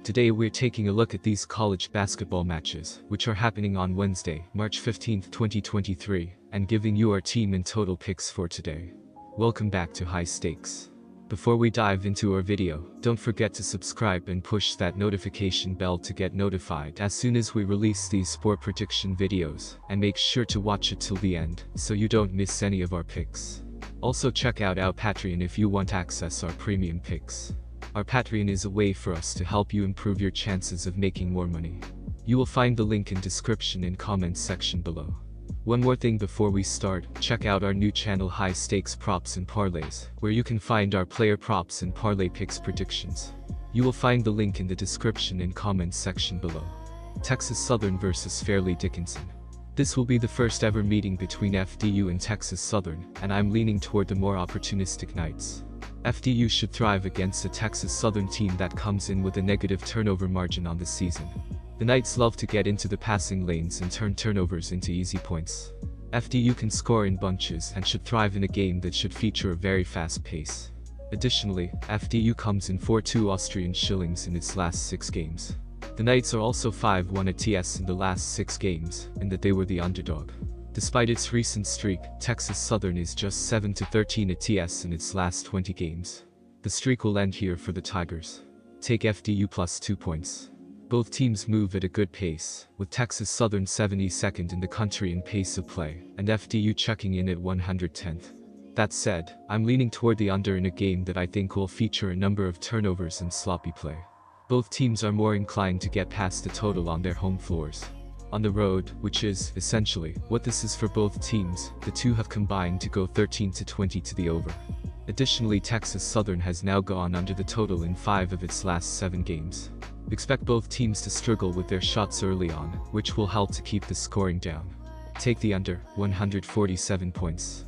Today we're taking a look at these college basketball matches, which are happening on Wednesday, March 15, 2023, and giving you our team and total picks for today. Welcome back to High Stakes. Before we dive into our video, don't forget to subscribe and push that notification bell to get notified as soon as we release these sport prediction videos, and make sure to watch it till the end, so you don't miss any of our picks. Also check out our Patreon if you want access our premium picks. Our Patreon is a way for us to help you improve your chances of making more money. You will find the link in description and comments section below. One more thing before we start, check out our new channel High Stakes Props and Parlays, where you can find our player props and parlay picks predictions. You will find the link in the description and comments section below. Texas Southern vs Fairleigh Dickinson. This will be the first ever meeting between FDU and Texas Southern, and I'm leaning toward the more opportunistic Knights. FDU should thrive against a Texas Southern team that comes in with a negative turnover margin on the season. The Knights love to get into the passing lanes and turn turnovers into easy points. FDU can score in bunches and should thrive in a game that should feature a very fast pace. Additionally, FDU comes in 4-2 Austrian shillings in its last 6 games. The Knights are also 5-1 at TS in the last 6 games, in that they were the underdog. Despite its recent streak, Texas Southern is just 7-13 at TS in its last 20 games. The streak will end here for the Tigers. Take FDU plus 2 points. Both teams move at a good pace, with Texas Southern 72nd in the country in pace of play, and FDU checking in at 110th. That said, I'm leaning toward the under in a game that I think will feature a number of turnovers and sloppy play. Both teams are more inclined to get past the total on their home floors. On the road, which is, essentially, what this is for both teams, the two have combined to go 13-20 to the over. Additionally, Texas Southern has now gone under the total in 5 of its last 7 games. Expect both teams to struggle with their shots early on, which will help to keep the scoring down. Take the under, 147 points.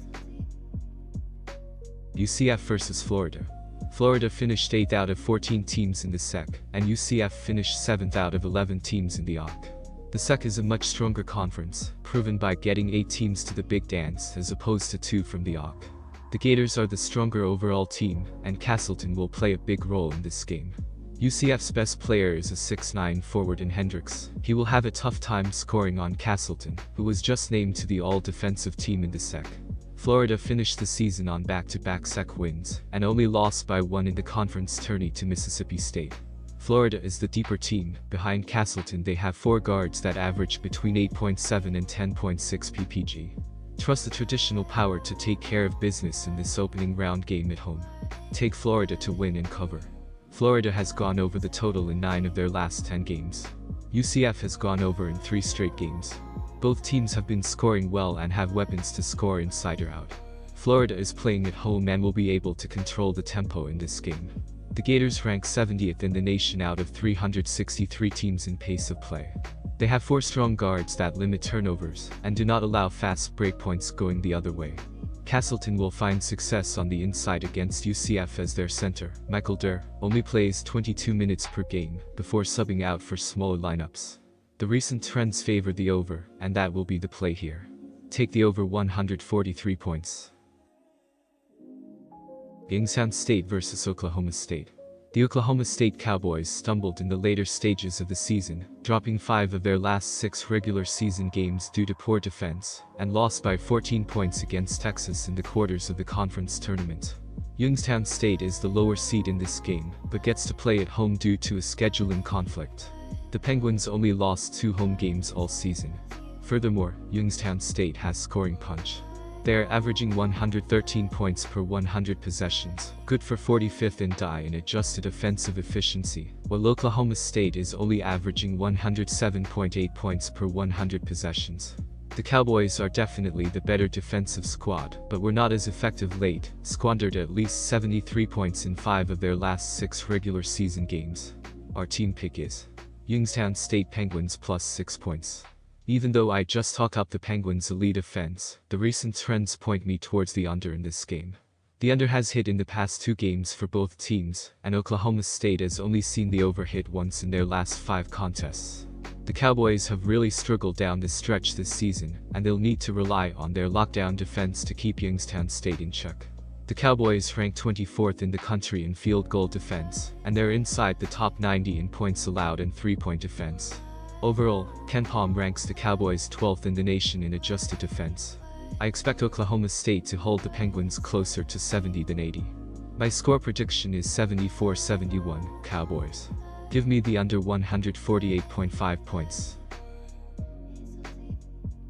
UCF vs Florida. Florida finished 8th out of 14 teams in the SEC, and UCF finished 7th out of 11 teams in the AAC. The SEC is a much stronger conference, proven by getting 8 teams to the Big Dance as opposed to 2 from the AAC. The Gators are the stronger overall team, and Castleton will play a big role in this game. UCF's best player is a 6'9" forward in Hendricks. He will have a tough time scoring on Castleton, who was just named to the all-defensive team in the SEC. Florida finished the season on back-to-back SEC wins, and only lost by 1 in the conference tourney to Mississippi State. Florida is the deeper team. Behind Castleton they have 4 guards that average between 8.7 and 10.6 ppg. Trust the traditional power to take care of business in this opening round game at home. Take Florida to win and cover. Florida has gone over the total in 9 of their last 10 games. UCF has gone over in 3 straight games. Both teams have been scoring well and have weapons to score inside or out. Florida is playing at home and will be able to control the tempo in this game. The Gators rank 70th in the nation out of 363 teams in pace of play. They have 4 strong guards that limit turnovers, and do not allow fast break points going the other way. Castleton will find success on the inside against UCF as their center. Michael Durr only plays 22 minutes per game, before subbing out for smaller lineups. The recent trends favor the over, and that will be the play here. Take the over 143 points. Youngstown State vs Oklahoma State. The Oklahoma State Cowboys stumbled in the later stages of the season, dropping 5 of their last 6 regular season games due to poor defense, and lost by 14 points against Texas in the quarters of the conference tournament. Youngstown State is the lower seed in this game, but gets to play at home due to a scheduling conflict. The Penguins only lost 2 home games all season. Furthermore, Youngstown State has scoring punch. They are averaging 113 points per 100 possessions, good for 45th in DI in adjusted offensive efficiency, while Oklahoma State is only averaging 107.8 points per 100 possessions. The Cowboys are definitely the better defensive squad, but were not as effective late, squandered at least 73 points in 5 of their last 6 regular season games. Our team pick is Youngstown State Penguins plus 6 points. Even though I just talk up the Penguins' elite offense, the recent trends point me towards the under in this game. The under has hit in the past 2 games for both teams, and Oklahoma State has only seen the over hit once in their last 5 contests. The Cowboys have really struggled down the stretch this season, and they'll need to rely on their lockdown defense to keep Youngstown State in check. The Cowboys rank 24th in the country in field goal defense, and they're inside the top 90 in points allowed and three-point defense. Overall, KenPom ranks the Cowboys 12th in the nation in adjusted defense. I expect Oklahoma State to hold the Penguins closer to 70 than 80. My score prediction is 74-71 Cowboys. Give me the under 148.5 points.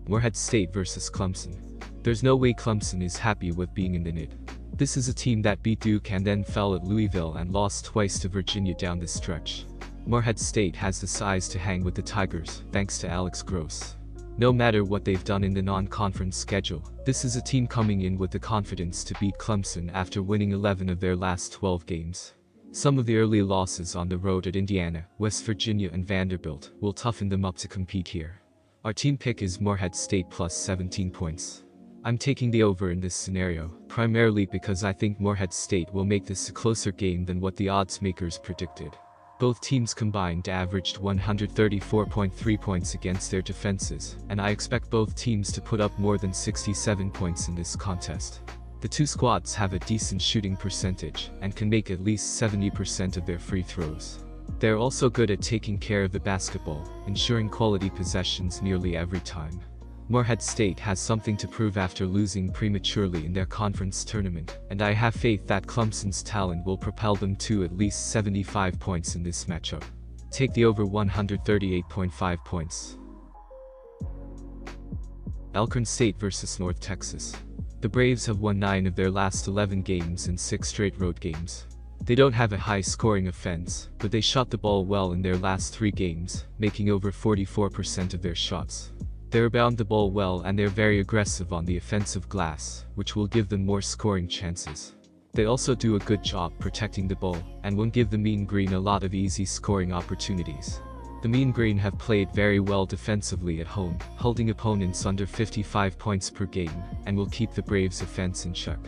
Morehead State vs Clemson. There's no way Clemson is happy with being in the NCAA. This is a team that beat Duke and then fell at Louisville and lost twice to Virginia down the stretch. Morehead State has the size to hang with the Tigers, thanks to Alex Gross. No matter what they've done in the non-conference schedule, this is a team coming in with the confidence to beat Clemson after winning 11 of their last 12 games. Some of the early losses on the road at Indiana, West Virginia and Vanderbilt will toughen them up to compete here. Our team pick is Morehead State plus 17 points. I'm taking the over in this scenario, primarily because I think Morehead State will make this a closer game than what the odds makers predicted. Both teams combined averaged 134.3 points against their defenses, and I expect both teams to put up more than 67 points in this contest. The two squads have a decent shooting percentage, and can make at least 70% of their free throws. They're also good at taking care of the basketball, ensuring quality possessions nearly every time. Morehead State has something to prove after losing prematurely in their conference tournament, and I have faith that Clemson's talent will propel them to at least 75 points in this matchup. Take the over 138.5 points. Alcorn State vs North Texas. The Braves have won 9 of their last 11 games in 6 straight road games. They don't have a high-scoring offense, but they shot the ball well in their last 3 games, making over 44% of their shots. They rebound the ball well and they're very aggressive on the offensive glass, which will give them more scoring chances. They also do a good job protecting the ball, and won't give the Mean Green a lot of easy scoring opportunities. The Mean Green have played very well defensively at home, holding opponents under 55 points per game, and will keep the Braves' offense in check.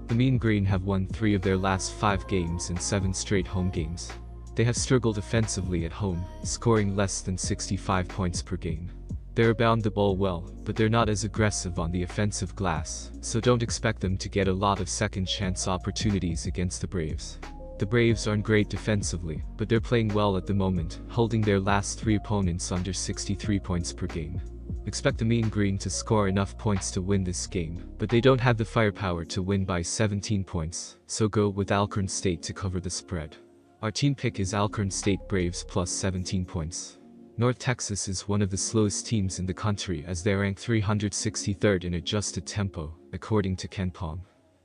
The Mean Green have won 3 of their last 5 games in 7 straight home games. They have struggled offensively at home, scoring less than 65 points per game. They rebound the ball well, but they're not as aggressive on the offensive glass, so don't expect them to get a lot of second chance opportunities against the Braves. The Braves aren't great defensively, but they're playing well at the moment, holding their last 3 opponents under 63 points per game. Expect the Mean Green to score enough points to win this game, but they don't have the firepower to win by 17 points, so go with Alcorn State to cover the spread. Our team pick is Alcorn State Braves plus 17 points. North Texas is one of the slowest teams in the country as they rank 363rd in adjusted tempo, according to KenPom.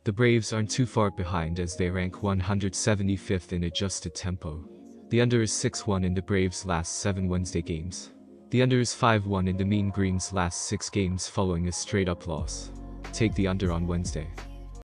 The Braves aren't too far behind as they rank 175th in adjusted tempo. The under is 6-1 in the Braves' last 7 Wednesday games. The under is 5-1 in the Mean Green's last 6 games following a straight-up loss. Take the under on Wednesday.